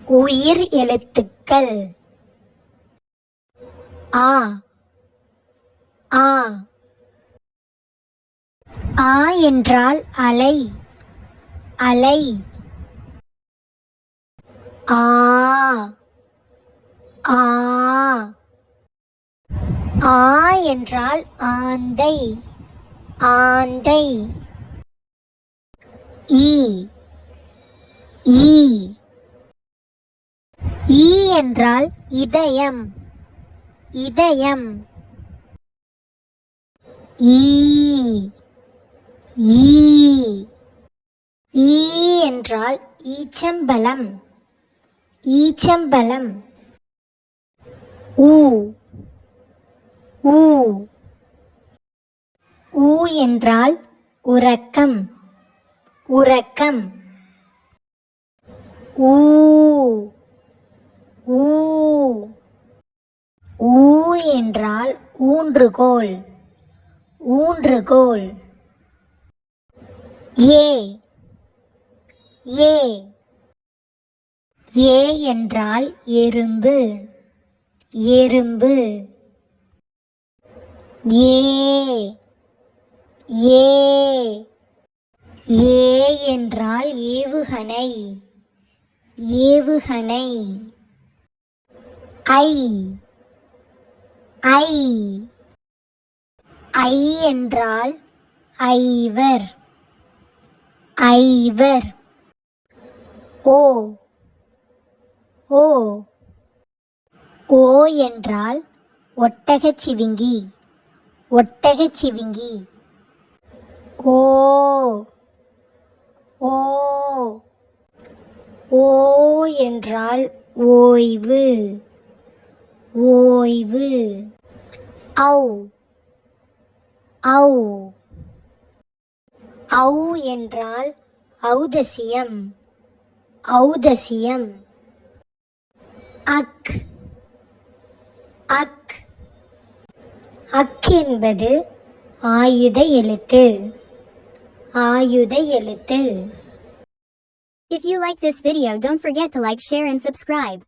உயிர் எழுத்துக்கள் ஆ ஆ ஆ என்றால் அலை அலை. ஆ ஆ ஆ என்றால் ஆந்தை ஆந்தை. ஈ ஈ ஈ என்றால் இதயம் இதயம். ஈ ஈ ஈ என்றால் ஈச்சம்பழம் ஈச்சம்பழம். ஊ ஊ ஊ என்றால் உறக்கம் உறக்கம். ஊ ஊ ஊ என்றால் ஊன்றுகோல் ஊன்றுகோல். ஏ ஏ ஏ என்றால் எறும்பு எறும்பு. ஏ ஏ ஏ என்றால் ஏவுகணை ஏவுகணை. ஐ ஐ ஐ என்றால் ஐவர் ஐவர். ஓ ஓ ஓ என்றால் ஒட்டகச்சிவிங்கி ஒட்டகச்சிவிங்கி. ஓ ஓ ஓ என்றால் ஓய்வு ஓய்வு. ஔ ஔ ஔ என்றால் ஔதசியம் ஔதசியம். அக் அக் அக் என்பது ஆயுத எழுத்து ஆயுத எழுத்து. If you like this video, don't forget to like, share and subscribe.